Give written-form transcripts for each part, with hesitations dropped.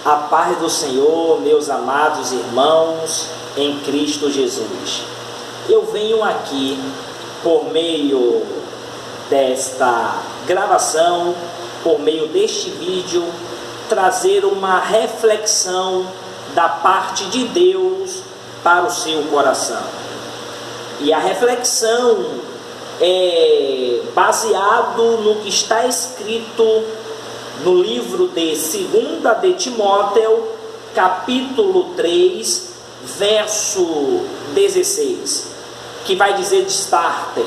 A paz do Senhor, meus amados irmãos em Cristo Jesus. Eu venho aqui, por meio desta gravação, por meio deste vídeo, trazer uma reflexão da parte de Deus para o seu coração. E a reflexão é baseado no que está escrito no livro de 2 de Timóteo, capítulo 3, verso 16, que vai dizer de starter,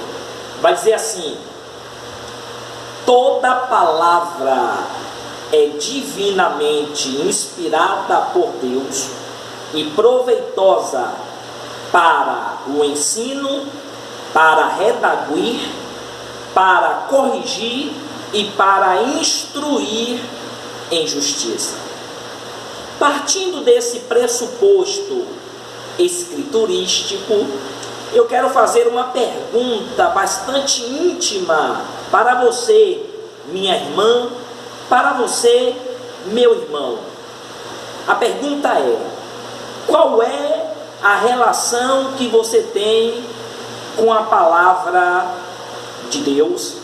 vai dizer assim: toda palavra é divinamente inspirada por Deus e proveitosa para o ensino, para redarguir, para corrigir e para instruir em justiça. Partindo desse pressuposto escriturístico, eu quero fazer uma pergunta bastante íntima para você, minha irmã, para você, meu irmão. A pergunta é: qual é a relação que você tem com a palavra de Deus?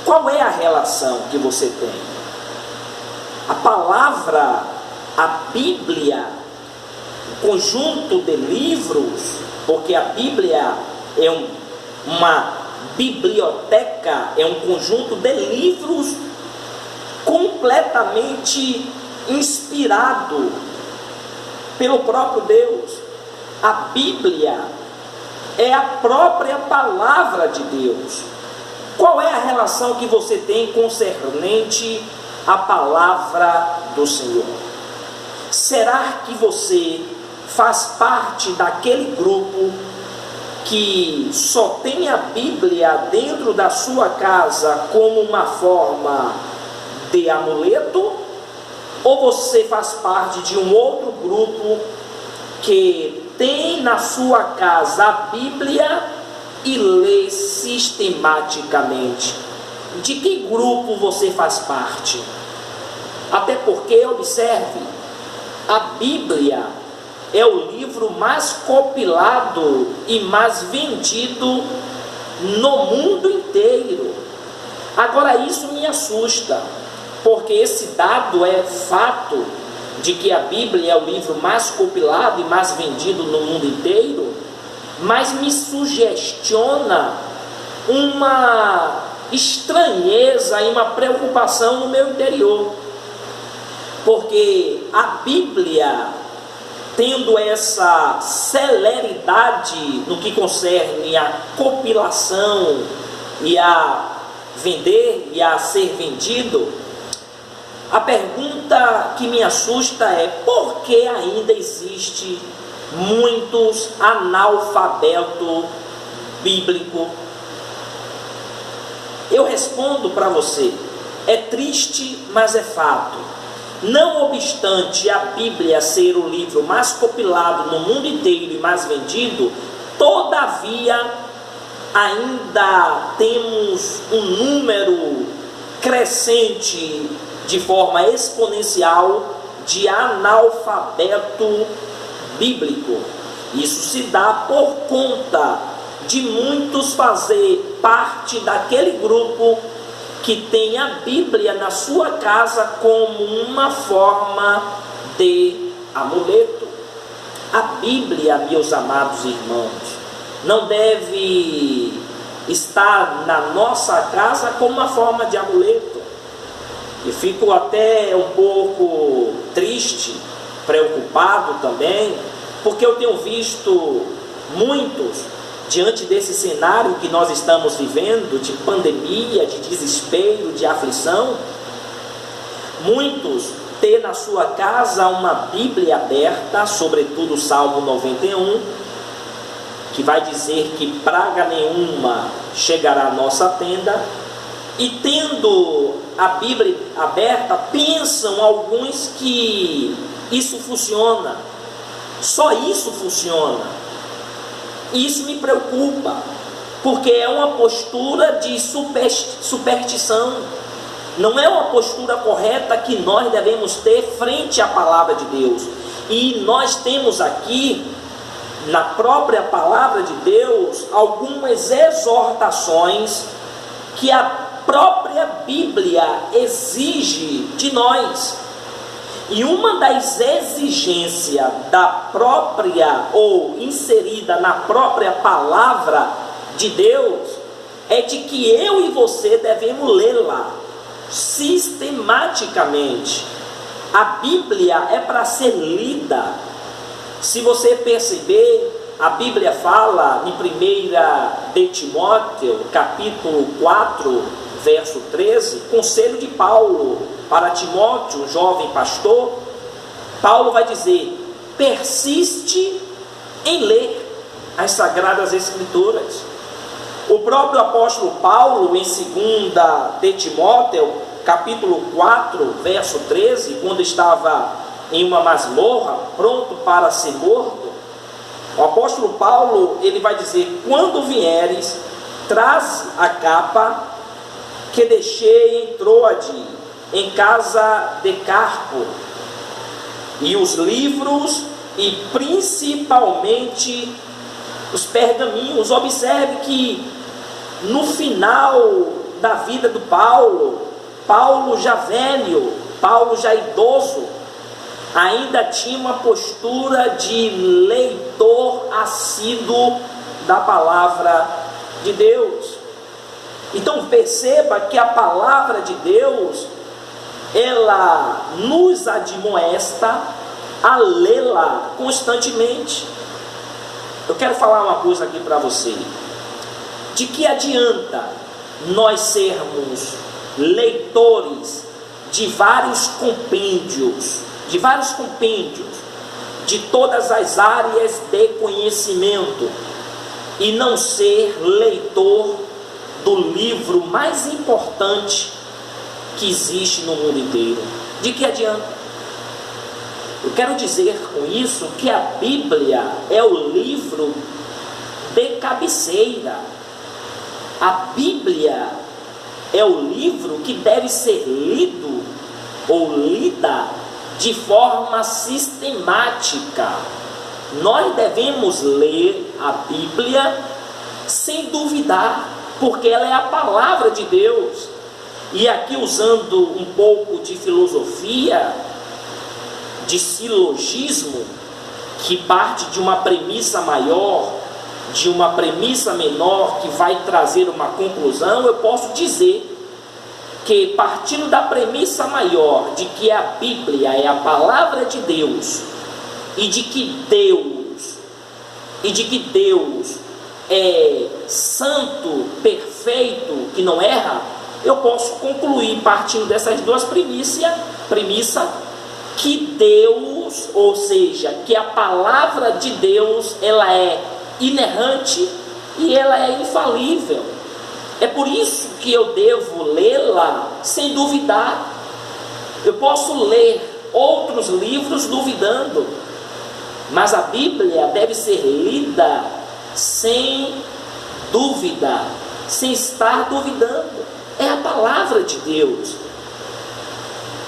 Qual é a relação que você tem? A palavra, a Bíblia, o conjunto de livros, porque a Bíblia é uma biblioteca, é um conjunto de livros completamente inspirado pelo próprio Deus. A Bíblia é a própria palavra de Deus. Qual é a relação que você tem concernente à palavra do Senhor? Será que você faz parte daquele grupo que só tem a Bíblia dentro da sua casa como uma forma de amuleto? Ou você faz parte de um outro grupo que tem na sua casa a Bíblia e lê sistematicamente? De que grupo você faz parte? Até porque, observe, a Bíblia é o livro mais compilado e mais vendido no mundo inteiro. Agora, isso me assusta, porque esse dado é fato de que a Bíblia é o livro mais compilado e mais vendido no mundo inteiro, mas me sugestiona uma estranheza e uma preocupação no meu interior, porque a Bíblia, tendo essa celeridade no que concerne a compilação e a vender e a ser vendido, a pergunta que me assusta é: por que ainda existe muitos analfabetos bíblicos? Eu respondo para você: é triste, mas é fato. Não obstante a Bíblia ser o livro mais compilado no mundo inteiro e mais vendido, todavia ainda temos um número crescente de forma exponencial de analfabeto bíblico. Isso se dá por conta de muitos fazer parte daquele grupo que tem a Bíblia na sua casa como uma forma de amuleto. A Bíblia, meus amados irmãos, não deve estar na nossa casa como uma forma de amuleto. E fico até um pouco triste, preocupado também, porque eu tenho visto muitos, diante desse cenário que nós estamos vivendo, de pandemia, de desespero, de aflição, muitos ter na sua casa uma Bíblia aberta, sobretudo o Salmo 91, que vai dizer que praga nenhuma chegará à nossa tenda, e tendo a Bíblia aberta, pensam alguns que isso funciona, só isso funciona. E isso me preocupa, porque é uma postura de superstição. Não é uma postura correta que nós devemos ter frente à palavra de Deus. E nós temos aqui, na própria palavra de Deus, algumas exortações que a própria Bíblia exige de nós. E uma das exigências da própria, ou inserida na própria palavra de Deus, é de que eu e você devemos lê-la sistematicamente. A Bíblia é para ser lida. Se você perceber, a Bíblia fala em 1 de Timóteo, capítulo 4, verso 13, conselho de Paulo para Timóteo, um jovem pastor. Paulo vai dizer: persiste em ler as Sagradas Escrituras. O próprio apóstolo Paulo, em 2 de Timóteo, capítulo 4, verso 13, quando estava em uma masmorra, pronto para ser morto, o apóstolo Paulo, ele vai dizer: quando vieres, traz a capa que deixei em Troade, em casa de Carpo, e os livros, e principalmente os pergaminhos. Observe que no final da vida do Paulo, Paulo já velho, Paulo já idoso, ainda tinha uma postura de leitor assíduo da palavra de Deus. Então perceba que a palavra de Deus, ela nos admoesta a lê-la constantemente. Eu quero falar uma coisa aqui para você. De que adianta nós sermos leitores de vários compêndios, de todas as áreas de conhecimento, e não ser leitor do livro mais importante que existe no mundo inteiro? De que adianta? Eu quero dizer com isso que a Bíblia é o livro de cabeceira. A Bíblia é o livro que deve ser lido ou lida de forma sistemática. Nós devemos ler a Bíblia sem duvidar, porque ela é a palavra de Deus. E aqui, usando um pouco de filosofia, de silogismo, que parte de uma premissa maior, de uma premissa menor, que vai trazer uma conclusão, eu posso dizer que, partindo da premissa maior de que a Bíblia é a palavra de Deus, e de que Deus é santo, perfeito, que não erra, eu posso concluir, partindo dessas duas premissas, que Deus, ou seja, que a palavra de Deus, ela é inerrante e ela é infalível. É por isso que eu devo lê-la sem duvidar. Eu posso ler outros livros duvidando, mas a Bíblia deve ser lida sem dúvida, sem estar duvidando. É a palavra de Deus.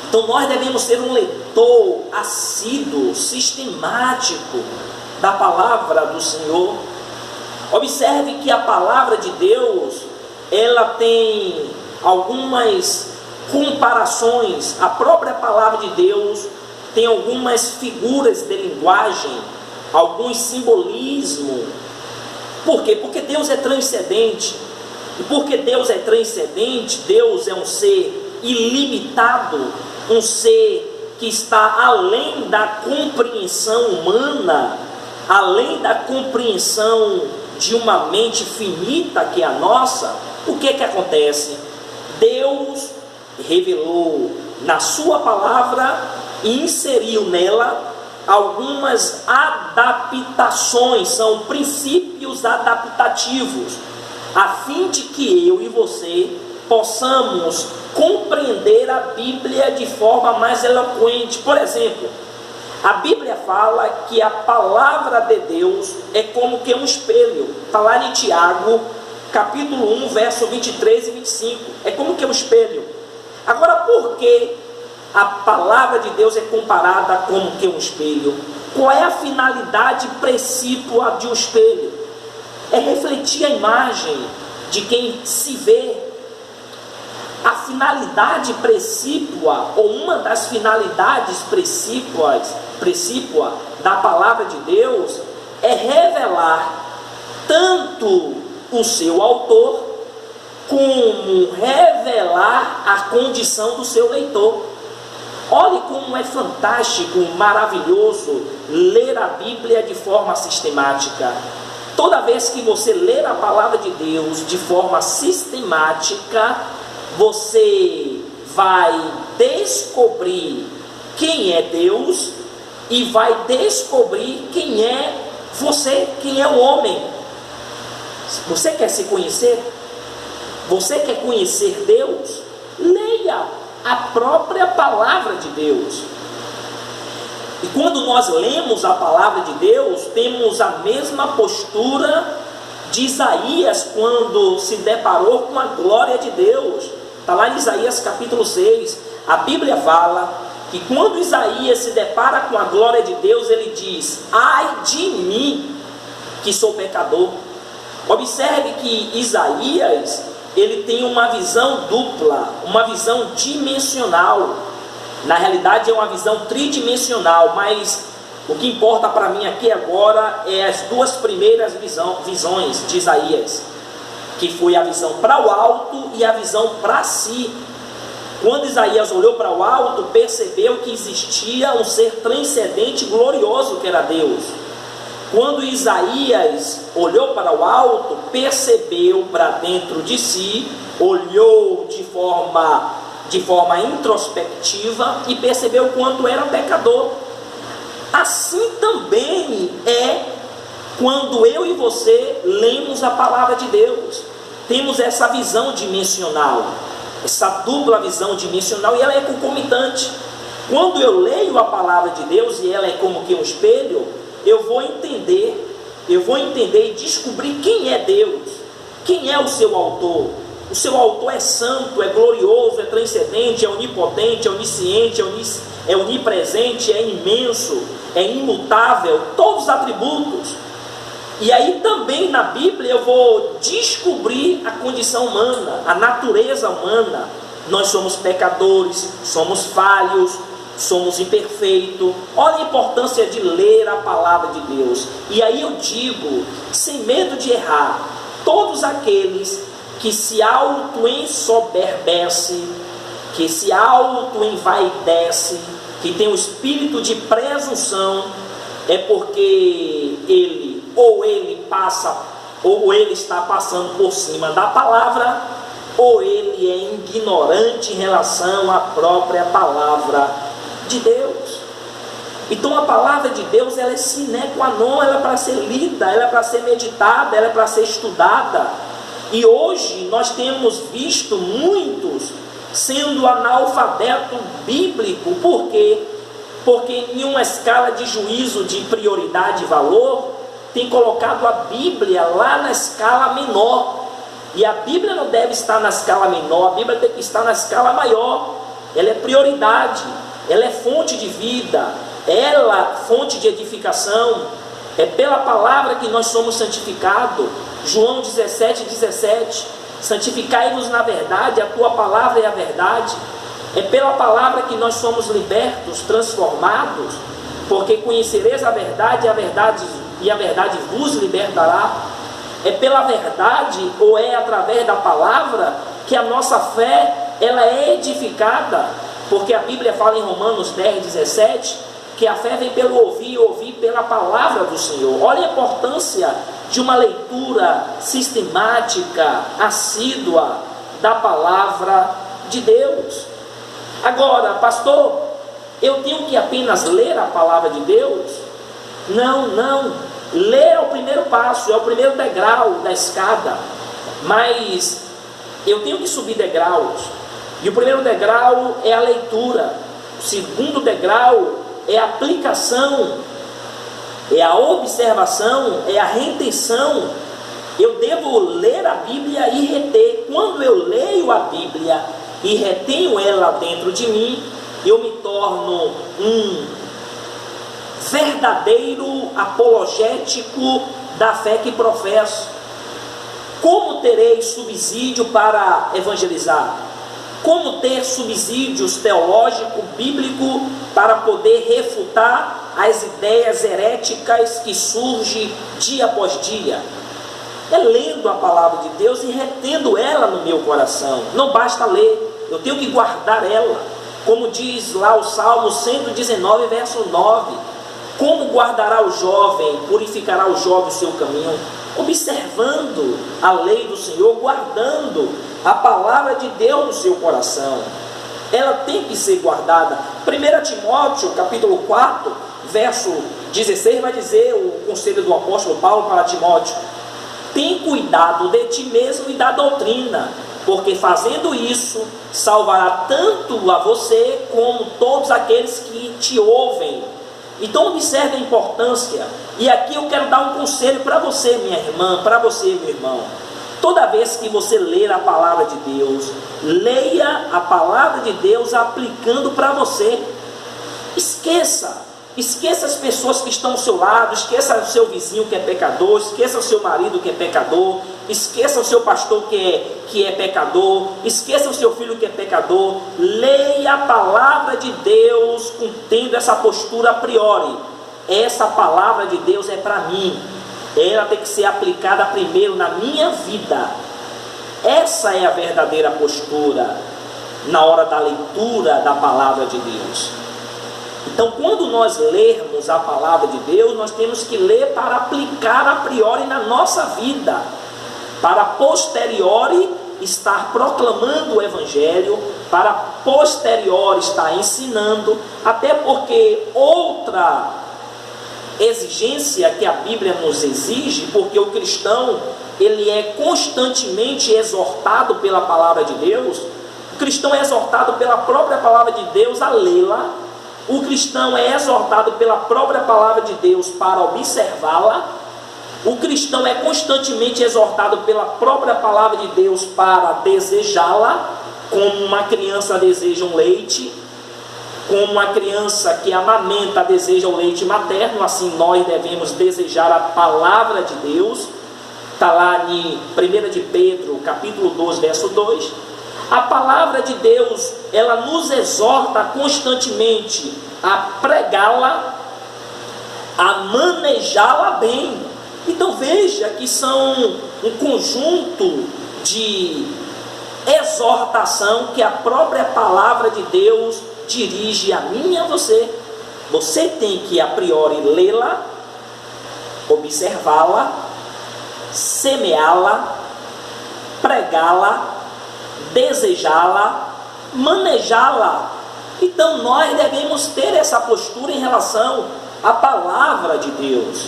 Então nós devemos ser um leitor assíduo, sistemático da palavra do Senhor. Observe que a palavra de Deus, ela tem algumas comparações. A própria palavra de Deus tem algumas figuras de linguagem, alguns simbolismos. Por quê? Porque Deus é transcendente. E porque Deus é transcendente, Deus é um ser ilimitado, um ser que está além da compreensão humana, além da compreensão de uma mente finita que é a nossa. O que acontece? Deus revelou na sua palavra e inseriu nela algumas adaptações, são princípios adaptativos, a fim de que eu e você possamos compreender a Bíblia de forma mais eloquente. Por exemplo, a Bíblia fala que a palavra de Deus é como que um espelho. Está lá em Tiago, capítulo 1, verso 23 e 25. É como que um espelho. Agora, por que a palavra de Deus é comparada como que um espelho? Qual é a finalidade precípua de um espelho? É refletir a imagem de quem se vê. A finalidade precípua, ou uma das finalidades precípua da palavra de Deus, é revelar tanto o seu autor, como revelar a condição do seu leitor. Olhe como é fantástico, maravilhoso ler a Bíblia de forma sistemática. Toda vez que você ler a palavra de Deus de forma sistemática, você vai descobrir quem é Deus e vai descobrir quem é você, quem é o homem. Você quer se conhecer? Você quer conhecer Deus? Leia a própria palavra de Deus. E quando nós lemos a palavra de Deus, temos a mesma postura de Isaías quando se deparou com a glória de Deus. Está lá em Isaías capítulo 6. A Bíblia fala que quando Isaías se depara com a glória de Deus, ele diz: ai de mim, que sou pecador. Observe que Isaías, ele tem uma visão dupla, uma visão dimensional. Na realidade é uma visão tridimensional, mas o que importa para mim aqui agora é as duas primeiras visões de Isaías, que foi a visão para o alto e a visão para si. Quando Isaías olhou para o alto, percebeu que existia um ser transcendente e glorioso que era Deus. Quando Isaías olhou para o alto, percebeu para dentro de si, olhou de forma introspectiva e percebeu quanto era pecador. Assim também é quando eu e você lemos a palavra de Deus. Temos essa visão dimensional, essa dupla visão dimensional, e ela é concomitante. Quando eu leio a palavra de Deus e ela é como que um espelho, eu vou entender e descobrir quem é Deus, quem é o seu autor. O seu autor é santo, é glorioso, é transcendente, é onipotente, é onisciente, é onipresente, é imenso, é imutável, todos os atributos. E aí também na Bíblia eu vou descobrir a condição humana, a natureza humana. Nós somos pecadores, somos falhos, somos imperfeitos. Olha a importância de ler a palavra de Deus. E aí eu digo, sem medo de errar, todos aqueles que se auto-ensoberbece, que se auto-envaidece, que tem um espírito de presunção, é porque ele está passando por cima da palavra, ou ele é ignorante em relação à própria palavra de Deus. Então a palavra de Deus, ela é sine qua non, ela é para ser lida, ela é para ser meditada, ela é para ser estudada. E hoje nós temos visto muitos sendo analfabeto bíblico. Por quê? Porque em uma escala de juízo de prioridade e valor, tem colocado a Bíblia lá na escala menor. E a Bíblia não deve estar na escala menor, a Bíblia tem que estar na escala maior. Ela é prioridade, ela é fonte de vida, ela fonte de edificação. É pela palavra que nós somos santificados. João 17:17, santificai-vos na verdade, a tua palavra é a verdade. É pela palavra que nós somos libertos, transformados, porque conhecereis a verdade e a verdade vos libertará. É pela verdade, ou é através da palavra, que a nossa fé ela é edificada, porque a Bíblia fala em Romanos 10:17, que a fé vem pelo ouvir e ouvir pela palavra do Senhor. Olha a importância de uma leitura sistemática, assídua da palavra de Deus. Agora, pastor, eu tenho que apenas ler a palavra de Deus? Não. Ler é o primeiro passo, é o primeiro degrau da escada. Mas eu tenho que subir degraus. E o primeiro degrau é a leitura. O segundo degrau é a aplicação, é a observação, é a retenção. Eu devo ler a Bíblia e reter. Quando eu leio a Bíblia e retenho ela dentro de mim, eu me torno um verdadeiro apologético da fé que professo. Como terei subsídio para evangelizar? Como ter subsídios teológico, bíblico, para poder refutar as ideias heréticas que surgem dia após dia? É lendo a palavra de Deus e retendo ela no meu coração. Não basta ler, eu tenho que guardar ela. Como diz lá o Salmo 119, verso 9. Como guardará o jovem, purificará o jovem o seu caminho? Observando a lei do Senhor, guardando a palavra de Deus no seu coração. Ela tem que ser guardada. 1 Timóteo, capítulo 4, verso 16, vai dizer o conselho do apóstolo Paulo para Timóteo: tem cuidado de ti mesmo e da doutrina, porque fazendo isso, salvará tanto a você como todos aqueles que te ouvem. Então observe a importância. E aqui eu quero dar um conselho para você, minha irmã, para você, meu irmão. Toda vez que você ler a palavra de Deus, leia a palavra de Deus aplicando para você. Esqueça as pessoas que estão ao seu lado, esqueça o seu vizinho que é pecador, esqueça o seu marido que é pecador, esqueça o seu pastor que é pecador, esqueça o seu filho que é pecador. Leia a palavra de Deus tendo essa postura a priori. Essa palavra de Deus é para mim, ela tem que ser aplicada primeiro na minha vida. Essa é a verdadeira postura na hora da leitura da palavra de Deus. Então, quando nós lermos a palavra de Deus, nós temos que ler para aplicar a priori na nossa vida, para posteriori estar proclamando o Evangelho, para posteriori estar ensinando, até porque outra exigência que a Bíblia nos exige, porque o cristão ele é constantemente exortado pela palavra de Deus. O cristão é exortado pela própria palavra de Deus a lê-la. O cristão é exortado pela própria palavra de Deus para observá-la. O cristão é constantemente exortado pela própria palavra de Deus para desejá-la, como uma criança deseja um leite, como uma criança que amamenta deseja o leite materno, assim nós devemos desejar a palavra de Deus. Está lá em 1 de Pedro, capítulo 2, verso 2. A palavra de Deus, ela nos exorta constantemente a pregá-la, a manejá-la bem. Então veja que são um conjunto de exortação que a própria palavra de Deus dirige a mim e a você. Você tem que a priori lê-la, observá-la, semeá-la, pregá-la, desejá-la, manejá-la. Então nós devemos ter essa postura em relação à palavra de Deus.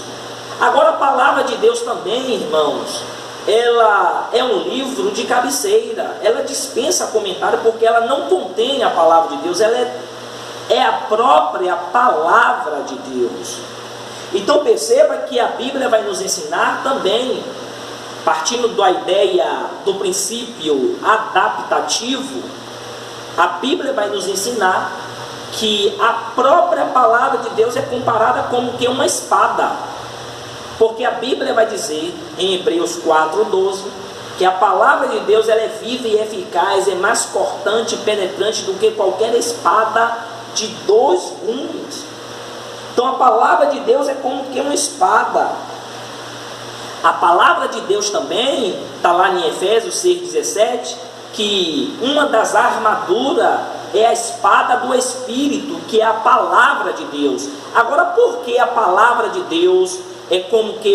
Agora, a palavra de Deus também, irmãos, ela é um livro de cabeceira. Ela dispensa comentário porque ela não contém a palavra de Deus. Ela é a própria palavra de Deus. Então perceba que a Bíblia vai nos ensinar também, partindo da ideia do princípio adaptativo, a Bíblia vai nos ensinar que a própria palavra de Deus é comparada como que uma espada. Porque a Bíblia vai dizer em Hebreus 4:12 que a palavra de Deus ela é viva e eficaz, é mais cortante e penetrante do que qualquer espada de 2 gumes. Então a palavra de Deus é como que uma espada. A palavra de Deus também está lá em Efésios 6:17, que uma das armaduras é a espada do Espírito, que é a palavra de Deus. Agora, por que a palavra de Deus é como que